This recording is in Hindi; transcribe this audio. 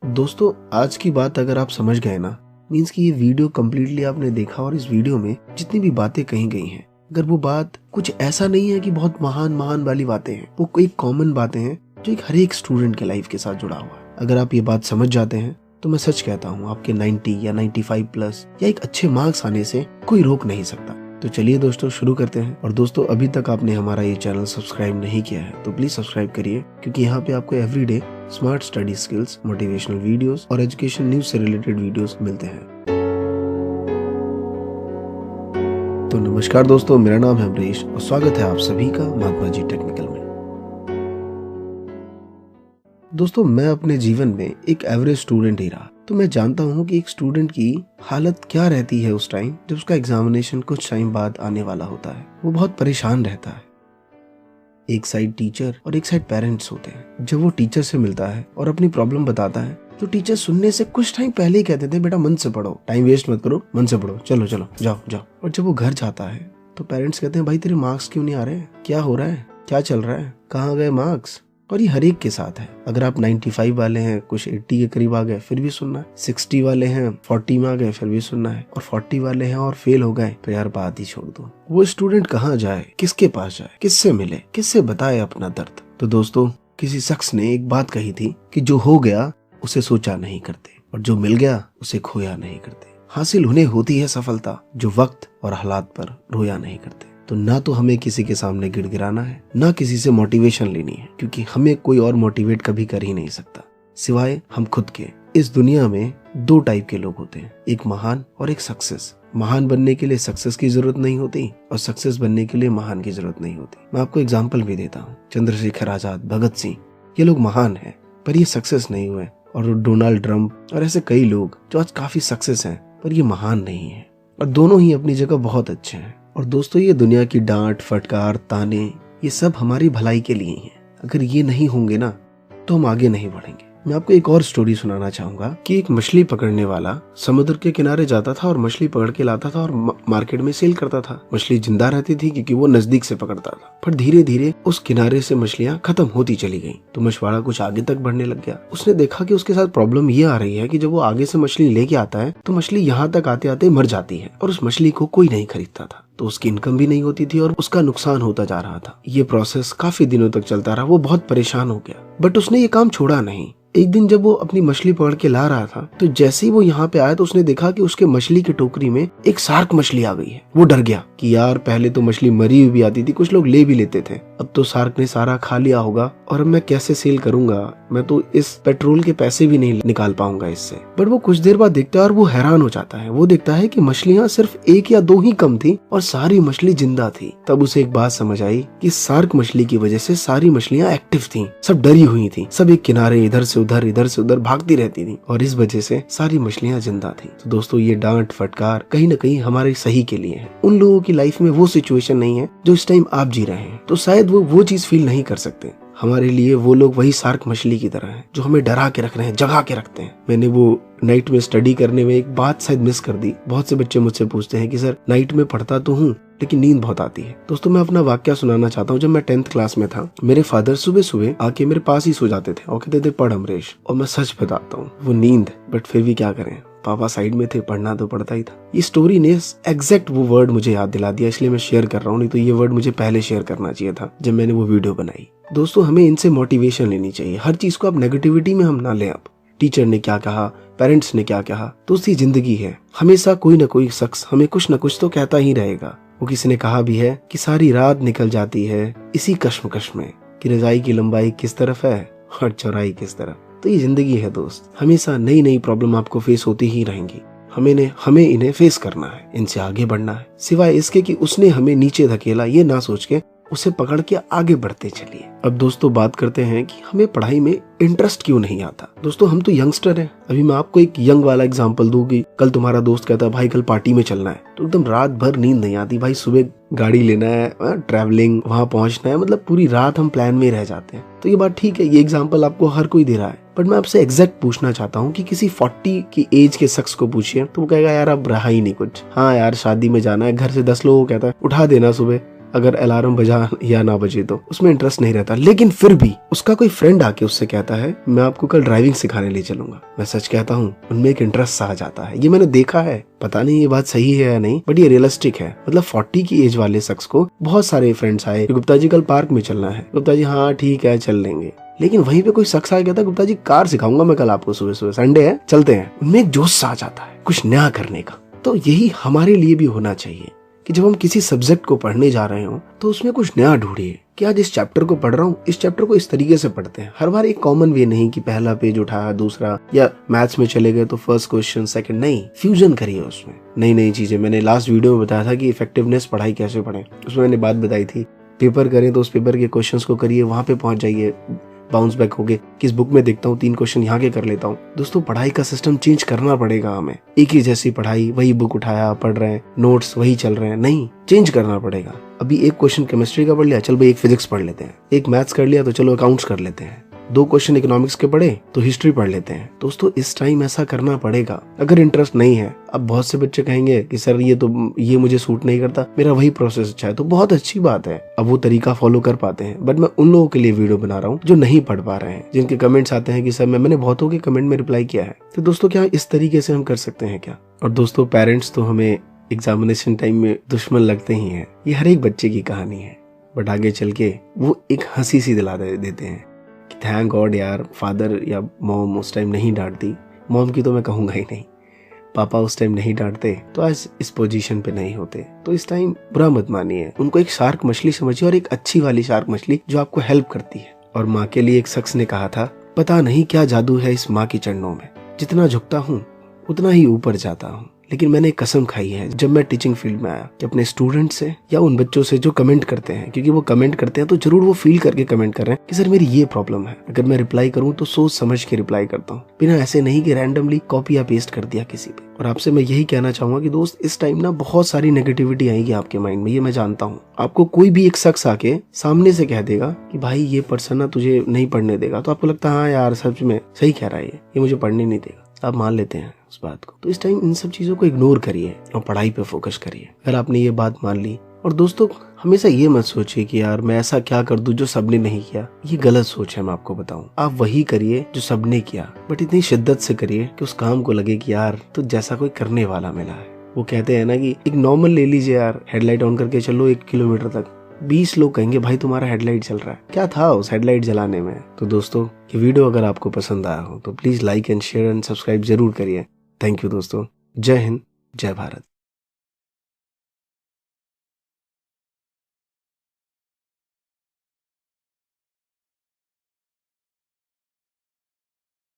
दोस्तों, आज की बात अगर आप समझ गए ना, मीन्स कि ये वीडियो कम्प्लीटली आपने देखा और इस वीडियो में जितनी भी बातें कही गई हैं, अगर वो बात कुछ ऐसा नहीं है कि बहुत महान महान वाली बातें हैं, वो कोई कॉमन बातें हैं जो एक हर एक स्टूडेंट के लाइफ के साथ जुड़ा हुआ है। अगर आप ये बात समझ जाते हैं तो मैं सच कहता हूँ, आपके 90 या 95 प्लस या एक अच्छे मार्क्स आने से कोई रोक नहीं सकता। तो चलिए दोस्तों, शुरू करते हैं। और दोस्तों, अभी तक आपने हमारा ये चैनल सब्सक्राइब नहीं किया है तो प्लीज सब्सक्राइब करिए, क्योंकि यहाँ पे आपको everyday smart study skills, motivational videos और एजुकेशन न्यूज से रिलेटेड वीडियोस मिलते हैं। तो नमस्कार दोस्तों, मेरा नाम है अमरीश और स्वागत है आप सभी का महात्मा जी टेक्निकल में। दोस्तों, मैं अपने जीवन में एक एवरेज स्टूडेंट ही रहा, तो मैं जानता हूँ कि एक स्टूडेंट की हालत क्या रहती है उस टाइम जब उसका एग्जामिनेशन कुछ टाइम बाद आने वाला होता है। वो बहुत परेशान रहता है। एक साइड टीचर और एक साइड पेरेंट्स होते हैं। जब वो टीचर से मिलता है और अपनी प्रॉब्लम बताता है तो टीचर सुनने से कुछ टाइम पहले ही कहते थे, बेटा मन से पढ़ो, टाइम वेस्ट मत करो, मन से पढ़ो, चलो चलो जाओ जाओ। और जब वो घर जाता है तो पेरेंट्स कहते हैं, भाई तेरे मार्क्स क्यों नहीं आ रहे, क्या हो रहा है, क्या चल रहा है, कहाँ गए मार्क्स। और ये हर एक के साथ है। अगर आप 95 वाले हैं, कुछ 80 के करीब आ गए फिर भी सुनना है, 60 वाले हैं 40 में आ गए फिर भी सुनना है, और 40 वाले हैं और फेल हो गए तो यार बात ही छोड़ दो। वो स्टूडेंट कहाँ जाए, किसके पास जाए, किससे मिले, किससे बताए अपना दर्द। तो दोस्तों, किसी शख्स ने एक बात कही थी कि जो हो गया उसे सोचा नहीं करते और जो मिल गया उसे खोया नहीं करते। हासिल उन्हें होती है सफलता जो वक्त और हालात पर रोया नहीं करते। तो ना तो हमें किसी के सामने गिड़गिड़ाना है, ना किसी से मोटिवेशन लेनी है, क्योंकि हमें कोई और मोटिवेट कभी कर ही नहीं सकता सिवाय हम खुद के। इस दुनिया में दो टाइप के लोग होते हैं, एक महान और एक सक्सेस। महान बनने के लिए सक्सेस की जरूरत नहीं होती और सक्सेस बनने के लिए महान की जरूरत नहीं होती। मैं आपको एग्जाम्पल भी देता हूँ। चंद्रशेखर आजाद, भगत सिंह, ये लोग महान हैं पर ये सक्सेस नहीं हुए। और डोनाल्ड ट्रंप और ऐसे कई लोग जो आज काफी सक्सेस हैं पर ये महान नहीं है, और दोनों ही अपनी जगह बहुत अच्छे हैं। और दोस्तों, ये दुनिया की डांट, फटकार, ताने, ये सब हमारी भलाई के लिए ही है। अगर ये नहीं होंगे ना तो हम आगे नहीं बढ़ेंगे। मैं आपको एक और स्टोरी सुनाना चाहूंगा कि एक मछली पकड़ने वाला समुद्र के किनारे जाता था और मछली पकड़ के लाता था और मार्केट में सेल करता था। मछली जिंदा रहती थी क्योंकि वो नजदीक से पकड़ता था, पर धीरे धीरे उस किनारे से मछलियां खत्म होती चली गईं। तो मछुआरा कुछ आगे तक बढ़ने लग गया। उसने देखा कि उसके साथ प्रॉब्लम ये आ रही है कि जब वो आगे से मछली लेके आता है तो मछली यहाँ तक आते आते मर जाती है और उस मछली को कोई नहीं खरीदता था। तो उसकी इनकम भी नहीं होती थी और उसका नुकसान होता जा रहा था। ये प्रोसेस काफी दिनों तक चलता रहा। वो बहुत परेशान हो गया, बट उसने ये काम छोड़ा नहीं। एक दिन जब वो अपनी मछली पकड़ के ला रहा था तो जैसे ही वो यहाँ पे आया तो उसने देखा कि उसके मछली की टोकरी में एक शार्क मछली आ गई है। वो डर गया कि यार पहले तो मछली मरी हुई भी आती थी, कुछ लोग ले भी लेते थे, अब तो शार्क ने सारा खा लिया होगा और अब मैं कैसे सेल करूंगा, मैं तो इस पेट्रोल के पैसे भी नहीं निकाल पाऊंगा इससे। बट वो कुछ देर बाद देखता है और वो हैरान हो जाता है। वो देखता है कि मछलियां सिर्फ एक या दो ही कम थी और सारी मछली जिंदा थी। तब उसे एक बात समझ आई कि शार्क मछली की वजह से सारी मछलियां एक्टिव थी, सब डरी हुई थी, सब एक किनारे इधर से उधर भागती रहती थी और इस वजह से सारी मछलियां जिंदा थी। तो दोस्तों, ये डांट फटकार कहीं न कहीं हमारे सही के लिए है। उन लोगों की लाइफ में वो सिचुएशन नहीं है जो इस टाइम आप जी रहे हैं, तो शायद वो चीज फील नहीं कर सकते। हमारे लिए वो लोग वही शार्क मछली की तरह हैं जो हमें डरा के रख रहे हैं, जगा के रखते हैं। मैंने वो नाइट में स्टडी करने में एक बात शायद मिस कर दी। बहुत से बच्चे मुझसे पूछते हैं कि सर नाइट में पढ़ता तो हूँ लेकिन नींद बहुत आती है। दोस्तों, मैं अपना वाकया सुनाना चाहता हूँ। जब मैं 10th क्लास में था, मेरे फादर सुबह सुबह आके मेरे पास ही सो जाते थे और कहते थे पढ़ अमरीश। और मैं सच बताता हूँ, वो नींद, बट फिर भी क्या करें, पापा साइड में थे, पढ़ना तो पड़ता ही था। ये स्टोरी ने एग्जैक्ट वो वर्ड मुझे याद दिला दिया, इसलिए मैं शेयर कर रहा हूँ। नहीं तो ये वर्ड मुझे पहले शेयर करना चाहिए था जब मैंने वो वीडियो बनाई। दोस्तों, हमें इनसे मोटिवेशन लेनी चाहिए। हर चीज को आप नेगेटिविटी में हम ना लें। आप टीचर ने क्या कहा, पेरेंट्स ने क्या कहा, दोस्ती जिंदगी है। हमेशा कोई ना कोई शख्स हमें कुछ ना कुछ तो कहता ही रहेगा। वो किसी ने कहा भी है कि सारी रात निकल जाती है इसी कश्मकश में कि रजाई की लंबाई किस तरफ है और चौड़ाई किस तरफ। तो ये जिंदगी है दोस्त, हमेशा नई नई प्रॉब्लम आपको फेस होती ही रहेंगी। हमें इन्हें फेस करना है, इनसे आगे बढ़ना है, सिवाय इसके कि उसने हमें नीचे धकेला ये ना सोच के उसे पकड़ के आगे बढ़ते चलिए। अब दोस्तों, बात करते हैं कि हमें पढ़ाई में इंटरेस्ट क्यों नहीं आता। दोस्तों, हम तो यंगस्टर हैं। अभी मैं आपको एक यंग वाला एग्जांपल दूं कि कल तुम्हारा दोस्त कहता है भाई कल पार्टी में चलना है, तो एकदम रात भर नींद नहीं आती भाई, सुबह गाड़ी लेना है, ट्रैवलिंग, वहां पहुंचना है, मतलब पूरी रात हम प्लान में रह जाते हैं। तो ये बात ठीक है, ये एग्जाम्पल आपको हर कोई दे रहा है, बट मैं आपसे एग्जैक्ट पूछना चाहता हूँ कि किसी 40 की एज के शख्स को पूछिए तो वो कहेगा यार अब रहा ही नहीं कुछ। हाँ यार, शादी में जाना है, घर से 10 लोगों को कहता है उठा देना सुबह, अगर अलार्म बजा या ना बजे तो उसमें इंटरेस्ट नहीं रहता। लेकिन फिर भी उसका कोई फ्रेंड आके उससे कहता है मैं आपको कल ड्राइविंग सिखाने ले चलूंगा, मैं सच कहता हूँ उनमें एक इंटरेस्ट सा आ जाता है। ये मैंने देखा है, पता नहीं ये बात सही है या नहीं, बट ये रियलिस्टिक है। मतलब 40 की एज वाले शख्स को बहुत सारे फ्रेंड्स आए, गुप्ता जी कल पार्क में चलना है, गुप्ता जी हाँ ठीक है चल लेंगे। लेकिन वहीं पे कोई शख्स आ गया था, गुप्ता जी कार सिखाऊंगा मैं कल आपको, सुबह सुबह संडे है चलते हैं। उनमें एक जोश सा आ जाता है कुछ नया करने का। तो यही हमारे लिए भी होना चाहिए कि जब हम किसी सब्जेक्ट को पढ़ने जा रहे हो तो उसमें कुछ नया ढूंढिए कि आज इस चैप्टर को पढ़ रहा हूँ, इस चैप्टर को इस तरीके से पढ़ते हैं। हर बार एक कॉमन वे नहीं कि पहला पेज उठाया दूसरा, या मैथ्स में चले गए तो फर्स्ट क्वेश्चन सेकंड, नहीं, फ्यूजन करिए उसमें नई नई चीजें। मैंने लास्ट वीडियो में बताया था कि इफेक्टिवनेस पढ़ाई कैसे पढ़ें, उसमें मैंने बात बताई थी। पेपर करें तो उस पेपर के क्वेश्चंस को करिए, वहां पे पहुंच जाइए, बाउंस बैक हो गए। किस बुक में देखता हूँ 3 क्वेश्चन यहाँ के कर लेता हूँ। दोस्तों पढ़ाई का सिस्टम चेंज करना पड़ेगा हमें। एक ही जैसी पढ़ाई, वही बुक उठाया पढ़ रहे हैं, नोट्स वही चल रहे हैं, नहीं, चेंज करना पड़ेगा। अभी एक क्वेश्चन केमिस्ट्री का पढ़ लिया, चल भाई एक फिजिक्स पढ़ लेते हैं। एक मैथ्स कर लिया तो चलो अकाउंट्स कर लेते हैं। 2 क्वेश्चन इकोनॉमिक्स के पढ़े तो हिस्ट्री पढ़ लेते हैं। दोस्तों इस टाइम ऐसा करना पड़ेगा। अगर इंटरेस्ट नहीं है, अब बहुत से बच्चे कहेंगे कि सर ये मुझे सूट नहीं करता, मेरा वही प्रोसेस अच्छा है, तो बहुत अच्छी बात है, अब वो तरीका फॉलो कर पाते हैं। बट मैं उन लोगों के लिए वीडियो बना रहा हूँ जो नहीं पढ़ पा रहे हैं, जिनके कमेंट्स आते हैं कि सर मैंने बहुतों के कमेंट में रिप्लाई किया है। तो दोस्तों क्या इस तरीके से हम कर सकते हैं क्या? और दोस्तों पेरेंट्स तो हमें एग्जामिनेशन टाइम में दुश्मन लगते ही हैं, ये हर एक बच्चे की कहानी है। बट आगे चल के वो एक हंसी सी दिला देते हैं कि थैंक गॉड यार फादर या मॉम उस टाइम नहीं डांटती। मॉम की तो मैं कहूँगा ही नहीं, पापा उस टाइम नहीं डांटते तो आज इस पोजीशन पे नहीं होते। तो इस टाइम बुरा मत मानिए, उनको एक शार्क मछली समझिए, और एक अच्छी वाली शार्क मछली जो आपको हेल्प करती है। और माँ के लिए एक शख्स ने कहा था, पता नहीं क्या जादू है इस माँ की चरणों में, जितना झुकता हूँ उतना ही ऊपर जाता हूँ। लेकिन मैंने कसम खाई है जब मैं टीचिंग फील्ड में आया कि अपने स्टूडेंट से या उन बच्चों से जो कमेंट करते हैं, क्योंकि वो कमेंट करते हैं तो जरूर वो फील करके कमेंट कर रहे हैं कि सर मेरी ये प्रॉब्लम है, अगर मैं रिप्लाई करूं तो सोच समझ के रिप्लाई करता हूं, बिना ऐसे नहीं कि रैंडमली कॉपी या पेस्ट कर दिया किसी पे। और आपसे मैं यही कहना चाहूंगा कि दोस्त इस टाइम ना बहुत सारी नेगेटिविटी आएगी आपके माइंड में, ये मैं जानता हूँ। आपको कोई भी एक शख्स आके सामने से कह देगा कि भाई ये पर्सन ना तुझे नहीं पढ़ने देगा, तो आपको लगता है हाँ यार सच में सही कह रहा है, ये मुझे पढ़ने नहीं देगा, आप मान लेते हैं उस बात को। तो इस टाइम इन सब चीजों को इग्नोर करिए और पढ़ाई पे फोकस करिए। अगर आपने ये बात मान ली, और दोस्तों हमेशा ये मत सोचिए कि यार मैं ऐसा क्या कर दूं जो सबने नहीं किया, ये गलत सोच है। मैं आपको बताऊं, आप वही करिए जो सबने किया, बट इतनी शिद्दत से करिए कि उस काम को लगे कि यार तो जैसा कोई करने वाला मिला है। वो कहते हैं ना कि एक नॉर्मल ले लीजिए यार, हेडलाइट ऑन करके चलो 1 किलोमीटर तक, 20 लोग कहेंगे भाई तुम्हारा हेडलाइट जल रहा है, क्या था उस हेडलाइट जलाने में। तो दोस्तों ये वीडियो अगर आपको पसंद आया हो तो please like and share and subscribe जरूर करिए। थैंक यू दोस्तों, जय हिंद, जय भारत।